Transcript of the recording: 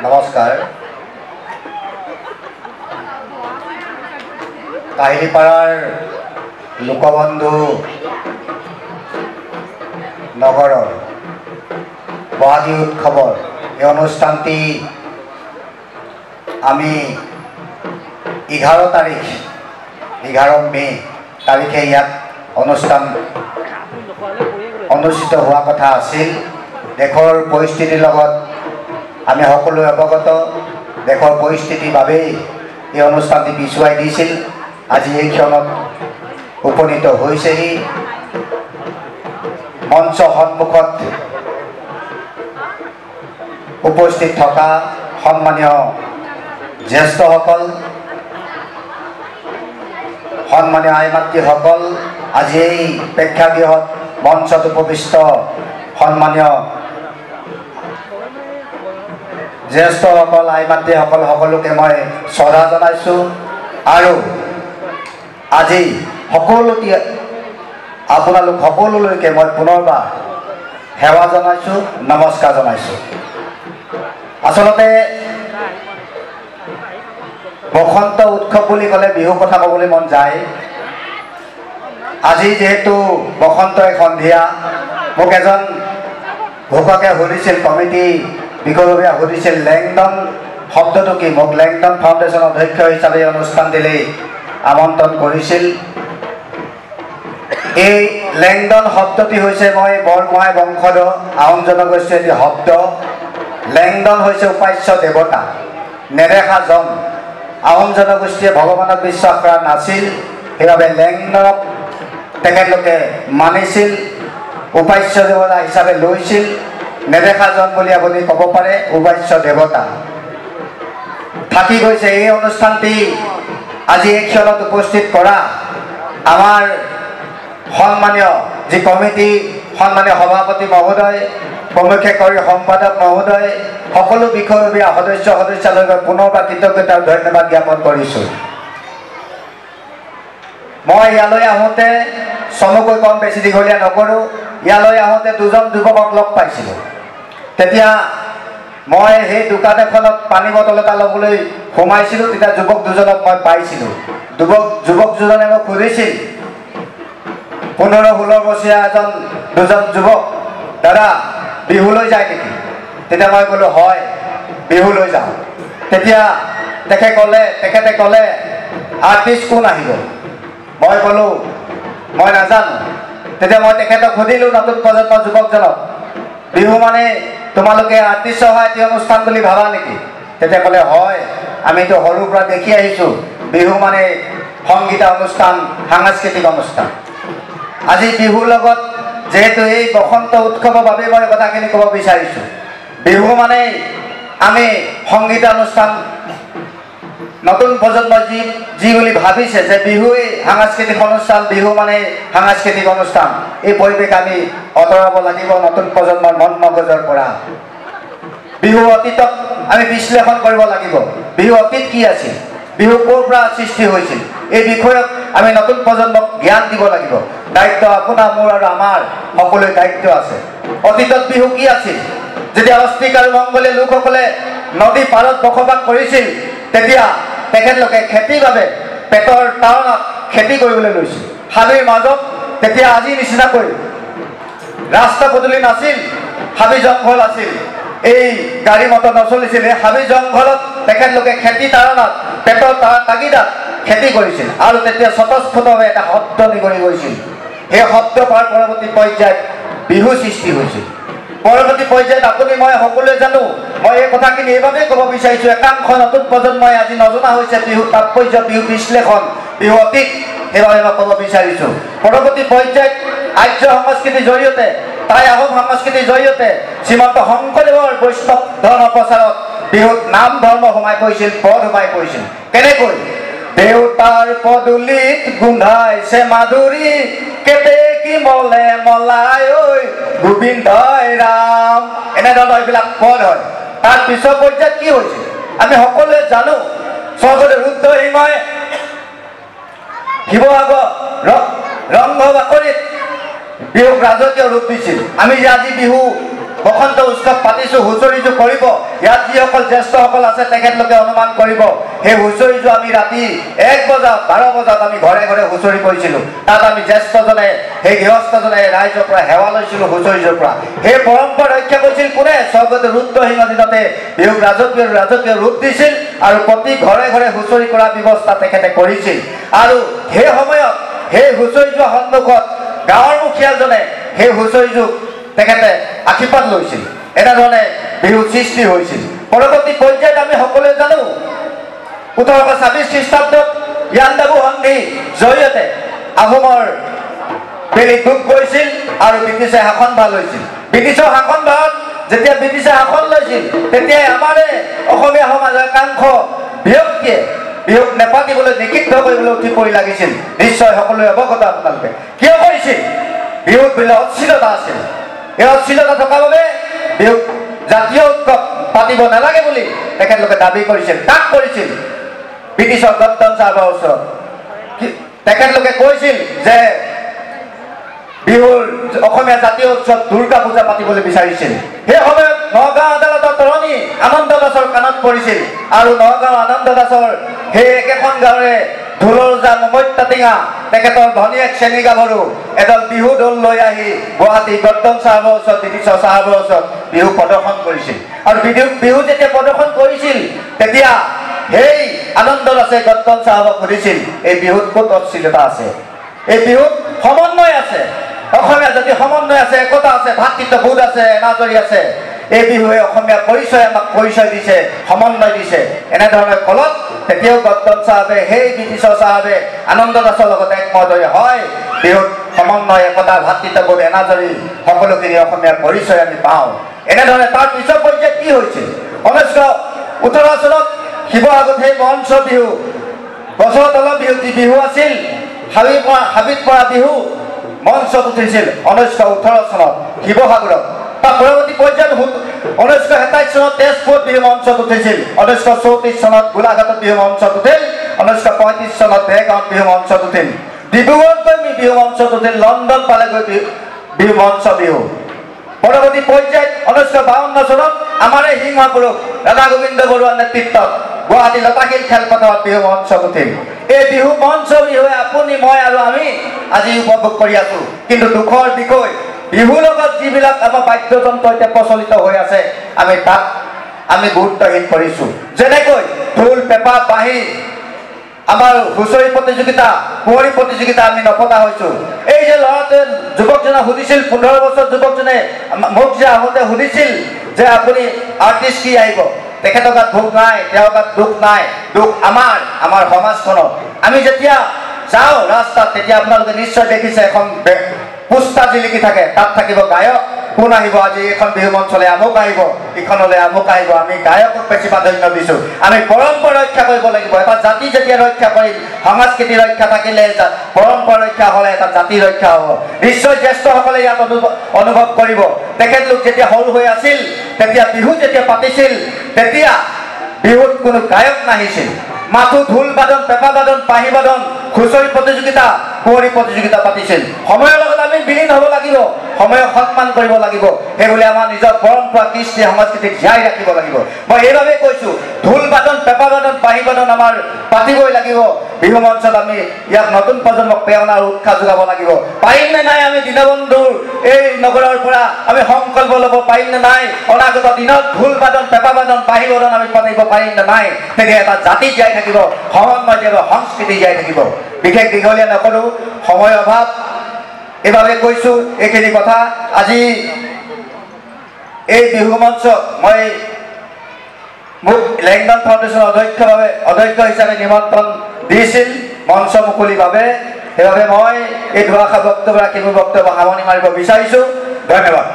নমস্কাৰ। কাহিলীপাৰাৰ লোকবন্ধু নগৰৰ বহাগী উৎসৱৰ এই অনুষ্ঠানটি আমি 11 মে তাৰিখে ইয়াত অনুষ্ঠান অনুষ্ঠিত হোৱা কথা আছিল। দেশৰ পৰিস্থিতিৰ লগত আমি সকলোৱে অৱগত। দেশৰ পৰিস্থিতিৰ বাবেই এই অনুষ্ঠানটি পিছুৱাই দিছিল। আজি এই ক্ষণত উপনীত হৈছেহি। মঞ্চ সন্মুখত উপস্থিত থকা সন্মানীয় জ্যেষ্ঠসকল, সন্মানীয় আই মাতৃসকল, আজি এই প্ৰেক্ষাগৃহত মঞ্চত উপবিষ্ট সন্মানীয় জ্যেষ্ঠসকল, আই মাতৃসকল সকলোকে মই শ্ৰদ্ধা জনাইছোঁ। আৰু আজি আপোনালোক সকলোলৈকে মই পুনৰবাৰ সেৱা জনাইছোঁ, নমস্কাৰ জনাইছোঁ। আচলতে বসন্ত উৎসৱ বুলি ক'লে বিহু কথা ক'বলৈ মন যায়। আজি যিহেতু বসন্তই সন্ধিয়া, মোক এজন ঘোষকে সুধিছিল, কমিটি বিষয়ববীয়া সুধিছিল লেংডন শব্দটো কি। মোক লেংডন ফাউণ্ডেশ্যনৰ অধ্যক্ষ হিচাপে অনুষ্ঠানটিলৈ আমন্ত্ৰণ কৰিছিল। এই লেংডন শব্দটি হৈছে মই বৰগোহাঁই বংশধৰ আহোম জনগোষ্ঠীৰ এটি শব্দ। লেংডন হৈছে উপাস্য দেৱতা, নেদেখা জন। আহোম জনগোষ্ঠীয়ে ভগৱানক বিশ্বাস কৰা নাছিল, সেইবাবে লেংডনক তেখেতলোকে মানিছিল, উপাস্য দেৱতা হিচাপে লৈছিল। নেদেখা জন বুলি আপুনি ক'ব পাৰে, উপাস্য দেৱতা থাকি গৈছে। এই অনুষ্ঠানটি আজি এই ক্ষণত উপস্থিত কৰা আমাৰ সন্মানীয় যি কমিটি, সন্মানীয় সভাপতি মহোদয়, প্ৰমুখ্যকাৰী সম্পাদক মহোদয়, সকলো বিষয়ববীয়া সদস্যলৈকে পুনৰবাৰ কৃতজ্ঞতা আৰু ধন্যবাদ জ্ঞাপন কৰিছোঁ। মই ইয়ালৈ আহোঁতে চমুকৈ কম, বেছি দীঘলীয়া নকৰোঁ। ইয়ালৈ আহোঁতে দুজন যুৱকক লগ পাইছিলোঁ। তেতিয়া মই সেই দোকান এখনত পানী বটল এটা ল'বলৈ সোমাইছিলোঁ। তেতিয়া যুৱক দুজনক মই পাইছিলোঁ। যুৱক দুজনে মোক সুধিছিল, 15-16 বছৰীয়া দুজন যুৱক, দাদা বিহুলৈ যায় নেকি? তেতিয়া মই ক'লোঁ হয়, বিহুলৈ যাওঁ। তেতিয়া তেখেতে ক'লে আৰ্টিষ্ট কোন আহিব? মই ক'লোঁ মই নাজানো। তেতিয়া মই তেখেতক সুধিলোঁ, নতুন প্ৰজন্মৰ যুৱকজনক, বিহু মানে তোমালোকে আৰ্টিষ্ট অহা এটি অনুষ্ঠান বুলি ভাবা নেকি? তেতিয়া ক'লে হয়, আমিতো সৰুৰ পৰা দেখি আহিছোঁ, বিহু মানে সংগীত অনুষ্ঠান, সাংস্কৃতিক অনুষ্ঠান। আজি বিহুৰ লগত যিহেতু এই বসন্ত উৎসৱৰ বাবে মই কথাখিনি ক'ব বিচাৰিছোঁ। বিহু মানে আমি সংগীত অনুষ্ঠান, নতুন প্ৰজন্মই যি বুলি ভাবিছে যে বিহুৱেই সাংস্কৃতিক অনুষ্ঠান, বিহু মানে সাংস্কৃতিক অনুষ্ঠান, এই পৰিৱেশ আমি আঁতৰাব লাগিব নতুন প্ৰজন্মৰ মন মগজৰ পৰা। বিহু অতীতক আমি বিশ্লেষণ কৰিব লাগিব। বিহু অতীত কি আছিল, বিহু ক'ৰ পৰা সৃষ্টি হৈছিল, এই বিষয়ক আমি নতুন প্ৰজন্মক জ্ঞান দিব লাগিব। দায়িত্ব আপোনাৰ, মোৰ আৰু আমাৰ সকলোৰে দায়িত্ব আছে। অতীতত বিহু কি আছিল? যেতিয়া অষ্ট্ৰিক আৰু মংগোলীয় লোকসকলে নদী পাৰত বসবাস কৰিছিল, তেতিয়া তেখেতলোকে খেতিৰ বাবে পেটৰ তাৰণত খেতি কৰিবলৈ লৈছিল। হাবিৰ মাজত তেতিয়া আজি নিচিনাকৈ ৰাস্তা পদূলি নাছিল, হাবি জংঘল আছিল, এই গাড়ী মটৰ নচলিছিল। এই হাবি জংঘলত তেখেতলোকে খেতি তাৰণত পেটৰ তাগিদাত খেতি কৰিছিল। আৰু তেতিয়া স্বতঃস্ফূৰ্তভাৱে এটা শব্দ নিগৰি গৈছিল। সেই শব্দ পাৰ পৰৱৰ্তী পৰ্যায়ত বিহু সৃষ্টি হৈছিল। পৰৱৰ্তী পৰ্যায়ত আপুনি মই সকলোৱে জানো। মই এই কথাখিনি এইবাবেই ক'ব বিচাৰিছোঁ, একাংশ নতুন প্ৰজন্মই আজি নজনা হৈছে বিহু তাৎপৰ্য, বিহু বিশ্লেষণ, বিহু অতীত। সেইবাবে মই ক'ব বিচাৰিছোঁ, পৰৱৰ্তী পৰ্যায়ত আৰ্য সংস্কৃতিৰ জৰিয়তে, টাই আহোম সংস্কৃতিৰ জৰিয়তে শ্ৰীমন্ত শংকৰদেৱৰ বৈষ্ণৱ ধৰ্ম প্ৰচাৰত বিহুত নাম ধৰ্ম সোমাই পৰিছিল, পদ সোমাই পৰিছিল। কেনেকৈ? দেউতাৰ পদূলিত গোন্ধাইছে মাধুৰী, কেতেকী মলে মলাই ঐ গোবিন্দই ৰাম, এনেধৰণৰ এইবিলাক পদ হয়। তাৰ পিছৰ পৰ্যায়ত কি হৈছিল আমি সকলোৱে জানো। স্বৰ্গদেউ ৰুদ্ৰসিংহই শিৱসাগৰ ৰংঘৰ বাকৰিত বিহুক ৰাজকীয় ৰূপ দিছিল। আমি যে আজি বিহু বসন্ত উৎসৱ পাতিছোঁ, হুঁচৰি জোৰ কৰিব। ইয়াত যিসকল জ্যেষ্ঠসকল আছে তেখেতলোকে অনুমান কৰিব, সেই হুঁচৰি জোৰ আমি ৰাতি 1 বজাত 12 বজাত আমি ঘৰে ঘৰে হুঁচৰি কৰিছিলোঁ। তাত আমি জ্যেষ্ঠজনে সেই গৃহস্থজনে ৰাইজৰ পৰা সেৱা লৈছিলোঁ হুঁচৰি জোৰ পৰা। সেই পৰম্পৰা ৰক্ষা কৰিছিল কোনে? স্বৰ্গদেউ ৰুদ্ৰসিংহ দিনতে বিহুক ৰাজকীয় ৰূপ দিছিল আৰু প্ৰতি ঘৰে ঘৰে হুঁচৰি কৰাৰ ব্যৱস্থা তেখেতে কৰিছিল। আৰু সেই সময়ত সেই হুঁচৰি যোৱা সন্মুখত গাঁৱৰ মুখীয়ালজনে সেই হুঁচৰি জোক তেখেতে আশীৰ্বাদ লৈছিল। এনেধৰণে বিহু সৃষ্টি হৈছিল। পৰৱৰ্তী পৰ্যায়ত আমি সকলোৱে জানো 1826 খ্ৰীষ্টাব্দত ইয়াণ্ডাবু সন্ধিৰ জৰিয়তে আহোমৰ বেলি ডুব গৈছিল আৰু ব্ৰিটিছে শাসনভাৰ লৈছিল। ব্ৰিটিছৰ শাসনভাৰত যেতিয়া ব্ৰিটিছে শাসন লৈছিল তেতিয়াই আমাৰে অসমীয়া সমাজৰ একাংশ ব্যক্তিয়ে বিহুক নেপাতিবলৈ নিষিদ্ধ কৰিবলৈ উঠি পৰি লাগিছিল। নিশ্চয় সকলোৱে অৱগত আপোনালোকে। কিয় কৰিছিল? বিহুত বোলে অশ্লীলতা আছিল। এই অশ্লীলতা থকাৰ বাবে বিহুক জাতীয় উৎসৱ পাতিব নালাগে বুলি তেখেতলোকে দাবী কৰিছিল। কাক কৰিছিল? ব্ৰিটিছৰ গৰ্দন চাহাবৰ ওচৰত। তেখেতলোকে কৈছিল যে বিহুৰ অসমীয়া জাতীয় উৎসৱ দুৰ্গা পূজা পাতিবলৈ বিচাৰিছিল। সেই সময়ত নগাঁও আদালতৰ তৰণি আনন্দ দাসৰ কাণত পৰিছিল আৰু নগাঁও আনন্দ দাসৰ সেই একেখন গাঁৱৰে ঢোলৰ জা মমত্যা টিঙা তেখেতৰ ভনীয়েক চেনী গাভৰু এডাল বিহু দল লৈ আহি গুৱাহাটী গৰ্দন চাহাবৰ ওচৰত ব্ৰিটিছৰ চাহাবৰ ওচৰত বিহু প্ৰদৰ্শন কৰিছিল। আৰু বিহু যেতিয়া প্ৰদৰ্শন কৰিছিল তেতিয়া সেই আনন্দ দাসে গৰ্দন চাহাবক সুধিছিল, এই বিহুত ক'ত অশ্লীলতা আছে? এই বিহুত সমন্বয় আছে, অসমীয়া জাতি সমন্বয় আছে, একতা আছে, ভাতৃত্ববোধ আছে, এনাজৰী আছে। এই বিহুৱে অসমীয়া পৰিচয় আমাক পৰিচয় দিছে, সমন্বয় দিছে। এনেধৰণৰ ফলত তেতিয়াও গৰ্দন চাহাবে সেই ব্ৰিটিছৰ চাহাবে আনন্দ দাসৰ লগত একমত হৈ হয় বিহুত সমন্বয়, একতা, ভাতৃত্ববোধ, এনাজৰী সকলোখিনি অসমীয়াৰ পৰিচয় আমি পাওঁ। এনেধৰণে তাৰ পিছৰ পৰ্যায়ত কি হৈছিল? 1918 চনত শিৱসাগৰত সেই মঞ্চ বিহু, গছৰ তলৰ বিহু যি বিহু আছিল, হাবিত পৰা বিহু মঞ্চত উঠিছিল 1918 চনত শিৱসাগৰত। তাৰ পৰৱৰ্তী পৰ্যায়ত 1927 চনত তেজপুৰত বিহু মঞ্চত উঠিছিল, 1934 চনত গোলাঘাটত বিহু মঞ্চত উঠিল, 1935 চনত দেৰগাঁৱত বিহু মঞ্চত উঠিল, ডিব্ৰুগড়ত গৈ বিহু মঞ্চত উঠিল, লণ্ডন পালেগৈ বিহু মঞ্চ বিহু। পৰৱৰ্তী পৰ্যায়ত 1952 চনত আমাৰে সিংহ পুৰুষ ৰাধা গোবিন্দ বৰুৱাৰ নেতৃত্বত গুৱাহাটী লতাশিল খেলপথাৰত বিহু মঞ্চত উঠিল। এই বিহু মঞ্চ বিহুৱে আপুনি মই আৰু আমি আজি উপভোগ কৰি আছো। কিন্তু দুখৰ বিষয়, বিহুৰ লগত যিবিলাক আমাৰ বাদ্যযন্ত্ৰ এতিয়া প্ৰচলিত হৈ আছে তাত আমি গুৰুত্বহীন কৰিছোঁ। যেনেকৈ ঢোল, পেঁপা, বাঁহী, আমাৰ হুঁচৰি প্ৰতিযোগিতা, কুঁৱৰী প্ৰতিযোগিতা আমি নপতা হৈছোঁ। এই যে ল'ৰাটোৱে যুৱকজনে সুধিছিল, 15 বছৰ যুৱকজনে মোক যে আহোঁতে সুধিছিল যে আপুনি আৰ্টিষ্ট কি আহিব? তেখেতৰ গাত ভোগ নাই, তেওঁৰ গাত দুখ নাই, দুখ আমাৰ সমাজখনত। আমি যেতিয়া যাওঁ ৰাস্তাত তেতিয়া আপোনালোকে নিশ্চয় দেখিছে এখন পোষ্টাৰ জিলিকি থাকে, তাত থাকিব গায়ক, কোন আহিব আজি এইখন বিহু মঞ্চলৈ, আমুক আহিব, ইখনলৈ আমুক আহিব। আমি গায়কক বেছি প্ৰাধান্য দিছোঁ। আমি পৰম্পৰা ৰক্ষা কৰিব লাগিব। এটা জাতি যেতিয়া ৰক্ষা কৰিম, সংস্কৃতি ৰক্ষা থাকিলে, পৰম্পৰা ৰক্ষা হ'লে এটা জাতি ৰক্ষা হ'ব। নিশ্চয় জ্যেষ্ঠসকলে ইয়াত অনুভৱ কৰিব। তেখেতলোক যেতিয়া সৰু হৈ আছিল তেতিয়া বিহু যেতিয়া পাতিছিল তেতিয়া বিহুত কোনো গায়ক নাহিছিল। মাথো ঢোল বাদন, পেঁপা বাদন, বাঁহী বাদন, হুঁচৰি প্ৰতিযোগিতা, কুঁৱৰী প্ৰতিযোগিতা পাতিছিল। সময়ৰ লগত আমি বিলীন হ'ব লাগিব, সময়ক সন্মান কৰিব লাগিব। সেইবুলি আমাৰ নিজৰ পৰম্পৰা, কৃষ্টি, সংস্কৃতিক জীয়াই ৰাখিব লাগিব। মই এইবাবে কৈছোঁ, ঢোল বাদন, পেঁপা বাদন, বাঁহী বাদন আমাৰ পাতিবই লাগিব। বিহু মঞ্চত আমি ইয়াক নতুন প্ৰজন্মক প্ৰেৰণা আৰু উৎসাহ যোগাব লাগিব। পাৰিম নে নাই আমি দীনবন্ধুৰ এই নগৰৰ পৰা আমি সংকল্প ল'ব পাৰিম নে নাই? অনাগত দিনত ঢোল বাদন, পেঁপা বাদন, বাঁহী বাদন আমি পাতিব পাৰিম নে নাই? তেতিয়া এটা জাতি জীয়াই থাকিব, সমন্বয় থাকিব, সংস্কৃতি জীয়াই থাকিব। বিশেষ দীঘলীয়া নকৰোঁ, সময় অভাৱ। এইভাবে কৈছোঁ এইখিনি কথা। আজি এই বিহু মঞ্চত মই মোক লেংডন ফাউণ্ডেশ্যনৰ অধ্যক্ষ হিচাপে নিমন্ত্ৰণ দিছিল মঞ্চ মুকলিৰ বাবে। সেইবাবে মই এই দুআষাৰ বক্তব্য ৰাখি মোৰ বক্তব্য সামৰণি মাৰিব বিচাৰিছোঁ। ধন্যবাদ।